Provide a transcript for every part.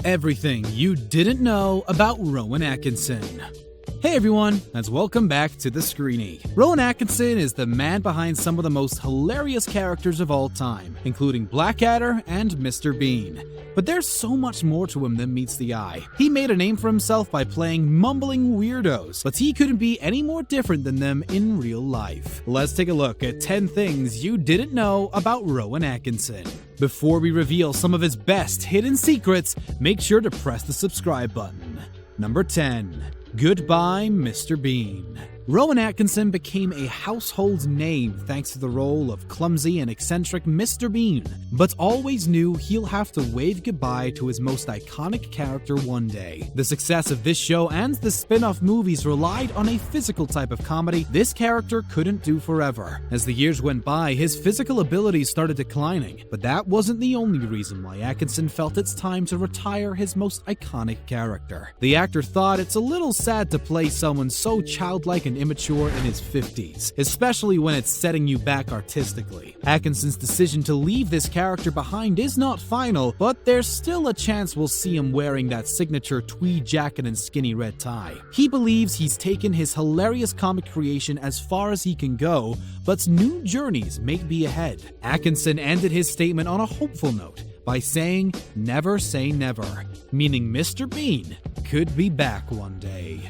Everything you didn't know about Rowan Atkinson. Hey everyone, and welcome back to The Screeny. Rowan Atkinson is the man behind some of the most hilarious characters of all time, including Blackadder and Mr. Bean. But there's so much more to him than meets the eye. He made a name for himself by playing mumbling weirdos, but he couldn't be any more different than them in real life. Let's take a look at 10 things you didn't know about Rowan Atkinson. Before we reveal some of his best hidden secrets, make sure to press the subscribe button. Number 10. Goodbye, Mr. Bean. Rowan Atkinson became a household name thanks to the role of clumsy and eccentric Mr. Bean, but always knew he'll have to wave goodbye to his most iconic character one day. The success of this show and the spin-off movies relied on a physical type of comedy this character couldn't do forever. As the years went by, his physical abilities started declining, but that wasn't the only reason why Atkinson felt it's time to retire his most iconic character. The actor thought it's a little sad to play someone so childlike and immature in his 50s, especially when it's setting you back artistically. Atkinson's decision to leave this character behind is not final, but there's still a chance we'll see him wearing that signature tweed jacket and skinny red tie. He believes he's taken his hilarious comic creation as far as he can go, but new journeys may be ahead. Atkinson ended his statement on a hopeful note by saying, "Never say never," meaning Mr. Bean could be back one day.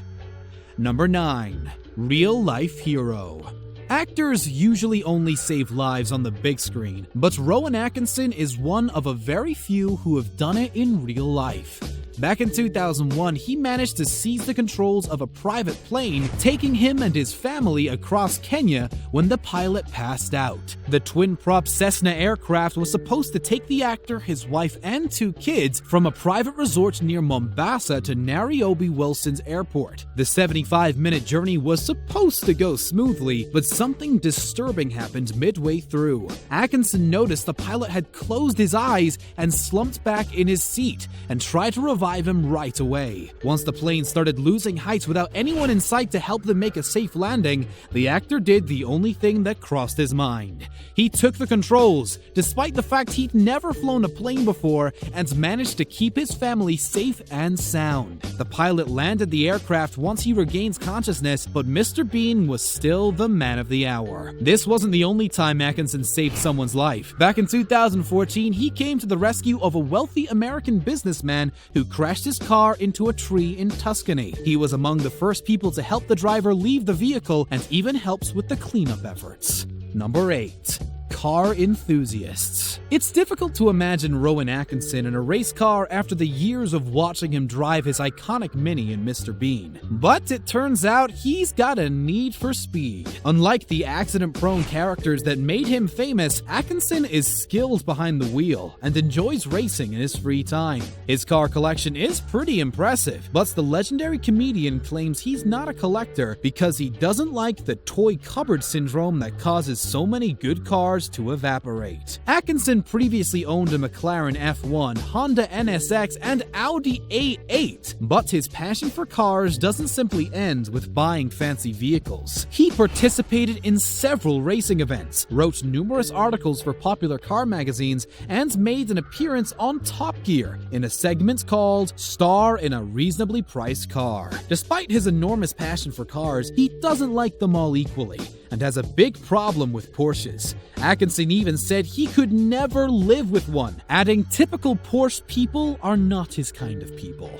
Number 9. Real-life hero. Actors usually only save lives on the big screen, but Rowan Atkinson is one of a very few who have done it in real life. Back in 2001, he managed to seize the controls of a private plane, taking him and his family across Kenya when the pilot passed out. The twin-prop Cessna aircraft was supposed to take the actor, his wife, and 2 kids from a private resort near Mombasa to Nairobi Wilson's airport. The 75-minute journey was supposed to go smoothly, but something disturbing happened midway through. Atkinson noticed the pilot had closed his eyes and slumped back in his seat and tried to revive him right away. Once the plane started losing heights without anyone in sight to help them make a safe landing, the actor did the only thing that crossed his mind. He took the controls, despite the fact he'd never flown a plane before, and managed to keep his family safe and sound. The pilot landed the aircraft once he regains consciousness, but Mr. Bean was still the man of the hour. This wasn't the only time Atkinson saved someone's life. Back in 2014, he came to the rescue of a wealthy American businessman who crashed his car into a tree in Tuscany. He was among the first people to help the driver leave the vehicle and even helps with the cleanup efforts. Number 8. Car enthusiasts. It's difficult to imagine Rowan Atkinson in a race car after the years of watching him drive his iconic Mini in Mr. Bean. But it turns out he's got a need for speed. Unlike the accident-prone characters that made him famous, Atkinson is skilled behind the wheel and enjoys racing in his free time. His car collection is pretty impressive, but the legendary comedian claims he's not a collector because he doesn't like the toy cupboard syndrome that causes so many good cars to evaporate. Atkinson previously owned a McLaren F1, Honda NSX, and Audi A8, but his passion for cars doesn't simply end with buying fancy vehicles. He participated in several racing events, wrote numerous articles for popular car magazines, and made an appearance on Top Gear in a segment called Star in a Reasonably Priced Car. Despite his enormous passion for cars, he doesn't like them all equally, and has a big problem with Porsches. Atkinson even said he could never live with one, adding, "Typical Porsche people are not his kind of people."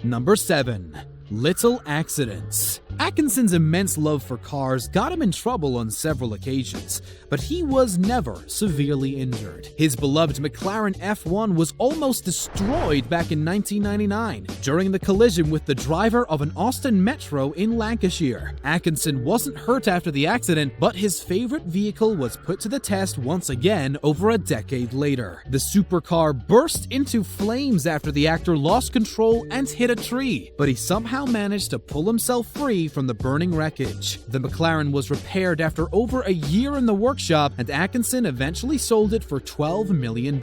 Number 7. Little accidents. Atkinson's immense love for cars got him in trouble on several occasions, but he was never severely injured. His beloved McLaren F1 was almost destroyed back in 1999 during the collision with the driver of an Austin Metro in Lancashire. Atkinson wasn't hurt after the accident, but his favorite vehicle was put to the test once again over a decade later. The supercar burst into flames after the actor lost control and hit a tree, but he somehow managed to pull himself free from the burning wreckage. The McLaren was repaired after over a year in the workshop, and Atkinson eventually sold it for $12 million.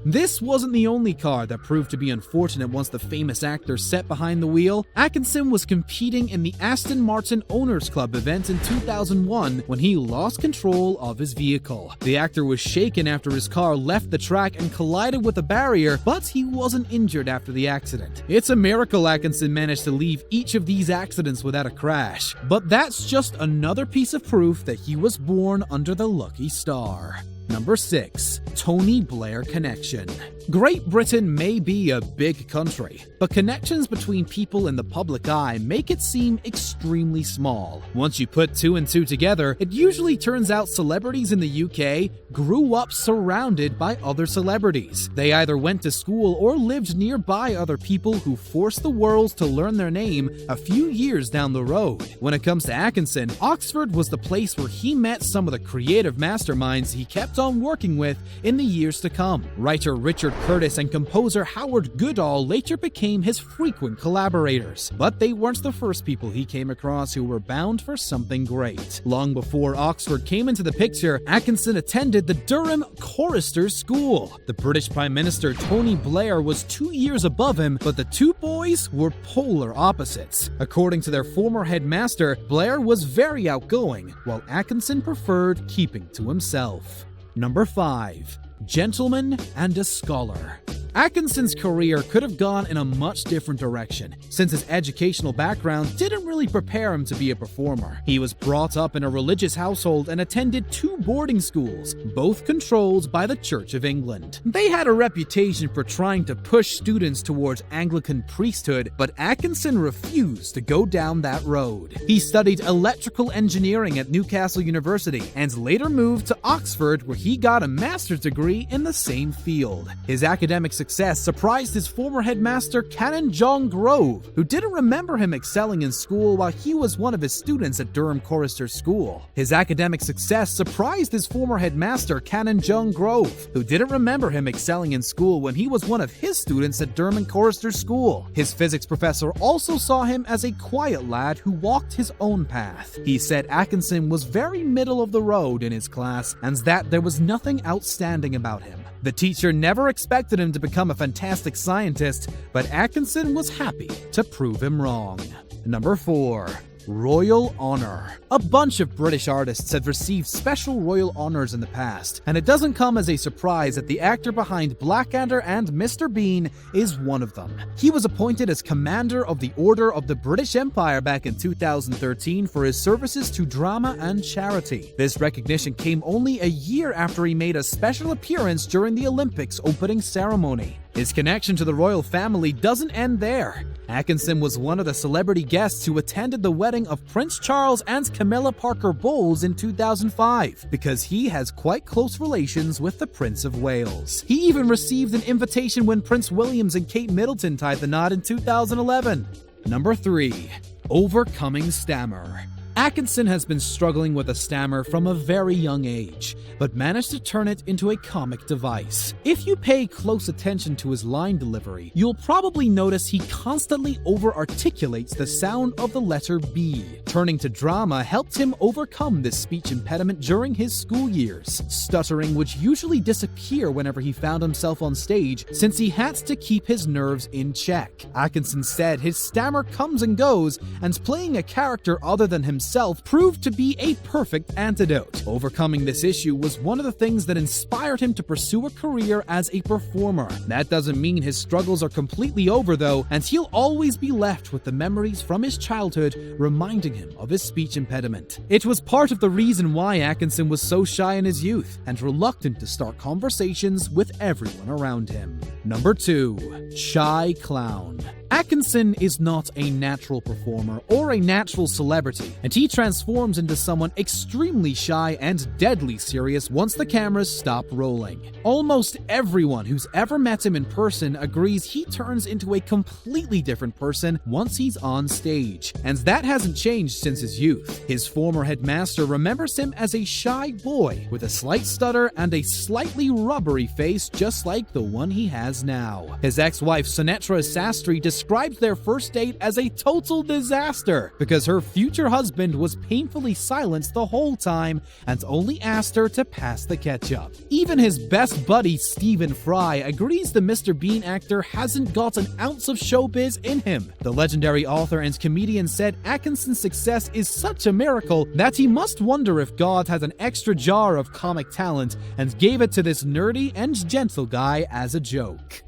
This wasn't the only car that proved to be unfortunate once the famous actor sat behind the wheel. Atkinson was competing in the Aston Martin Owners Club event in 2001 when he lost control of his vehicle. The actor was shaken after his car left the track and collided with a barrier, but he wasn't injured after the accident. It's a miracle Atkinson managed to leave each of these accidents without a crash, but that's just another piece of proof that he was born under the lucky star. Number 6. Tony Blair Connection. Great Britain may be a big country, but connections between people in the public eye make it seem extremely small. Once you put two and two together, it usually turns out celebrities in the UK grew up surrounded by other celebrities. They either went to school or lived nearby other people who forced the world to learn their name a few years down the road. When it comes to Atkinson, Oxford was the place where he met some of the creative masterminds he kept on working with in the years to come. Writer Richard Curtis and composer Howard Goodall later became his frequent collaborators, but they weren't the first people he came across who were bound for something great. Long before Oxford came into the picture, Atkinson attended the Durham Choristers School. The British Prime Minister Tony Blair was 2 years above him, but the two boys were polar opposites. According to their former headmaster, Blair was very outgoing, while Atkinson preferred keeping to himself. Number 5. Gentleman and a Scholar. Atkinson's career could have gone in a much different direction, since his educational background didn't really prepare him to be a performer. He was brought up in a religious household and attended 2 boarding schools, both controlled by the Church of England. They had a reputation for trying to push students towards Anglican priesthood, but Atkinson refused to go down that road. He studied electrical engineering at Newcastle University and later moved to Oxford, where he got a master's degree in the same field. His academic success surprised his former headmaster Canon John Grove, who didn't remember him excelling in school while he was one of his students at Durham Choristers School. His academic success surprised his former headmaster Canon John Grove, who didn't remember him excelling in school when he was one of his students at Durham Choristers School. His physics professor also saw him as a quiet lad who walked his own path. He said Atkinson was very middle of the road in his class and that there was nothing outstanding about him. The teacher never expected him to become a fantastic scientist, but Atkinson was happy to prove him wrong. Number 4. Royal Honour. A bunch of British artists have received special royal honours in the past, and it doesn't come as a surprise that the actor behind Blackadder and Mr. Bean is one of them. He was appointed as Commander of the Order of the British Empire back in 2013 for his services to drama and charity. This recognition came only a year after he made a special appearance during the Olympics opening ceremony. His connection to the royal family doesn't end there. Atkinson was one of the celebrity guests who attended the wedding of Prince Charles and Camilla Parker Bowles in 2005, because he has quite close relations with the Prince of Wales. He even received an invitation when Prince Williams and Kate Middleton tied the knot in 2011. Number 3. Overcoming stammer. Atkinson has been struggling with a stammer from a very young age, but managed to turn it into a comic device. If you pay close attention to his line delivery, you'll probably notice he constantly over-articulates the sound of the letter B. Turning to drama helped him overcome this speech impediment during his school years. Stuttering would usually disappear whenever he found himself on stage, since he had to keep his nerves in check. Atkinson said his stammer comes and goes, and playing a character other than himself proved to be a perfect antidote. Overcoming this issue was one of the things that inspired him to pursue a career as a performer. That doesn't mean his struggles are completely over though, and he'll always be left with the memories from his childhood reminding him of his speech impediment. It was part of the reason why Atkinson was so shy in his youth and reluctant to start conversations with everyone around him. Number 2. Shy Clown. Atkinson is not a natural performer or a natural celebrity, and he transforms into someone extremely shy and deadly serious once the cameras stop rolling. Almost everyone who's ever met him in person agrees he turns into a completely different person once he's on stage, and that hasn't changed since his youth. His former headmaster remembers him as a shy boy with a slight stutter and a slightly rubbery face just like the one he has now. His ex-wife Sunetra Sastry described described their first date as a total disaster because her future husband was painfully silenced the whole time and only asked her to pass the ketchup. Even his best buddy Stephen Fry agrees the Mr. Bean actor hasn't got an ounce of showbiz in him. The legendary author and comedian said Atkinson's success is such a miracle that he must wonder if God has an extra jar of comic talent and gave it to this nerdy and gentle guy as a joke.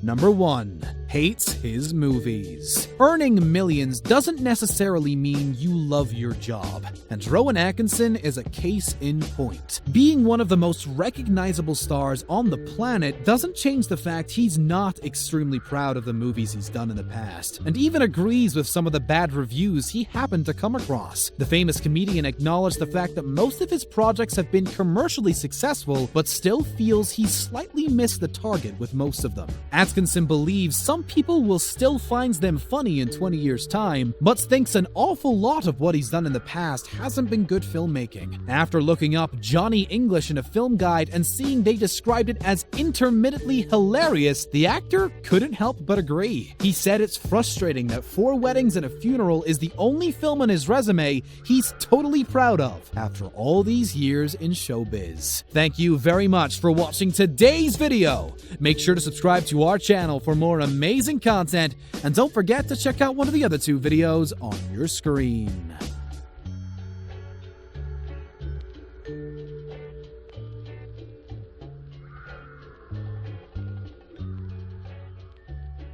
Number 1. Hates his movies. Earning millions doesn't necessarily mean you love your job, and Rowan Atkinson is a case in point. Being one of the most recognizable stars on the planet doesn't change the fact he's not extremely proud of the movies he's done in the past, and even agrees with some of the bad reviews he happened to come across. The famous comedian acknowledged the fact that most of his projects have been commercially successful, but still feels he slightly missed the target with most of them. Atkinson believes some people will still find them funny in 20 years' time, but thinks an awful lot of what he's done in the past hasn't been good filmmaking. After looking up Johnny English in a film guide and seeing they described it as intermittently hilarious, the actor couldn't help but agree. He said it's frustrating that 4 Weddings and a Funeral is the only film on his resume he's totally proud of after all these years in showbiz. Thank you very much for watching today's video. Make sure to subscribe to our channel for more amazing content, and don't forget to check out one of the other 2 videos on your screen.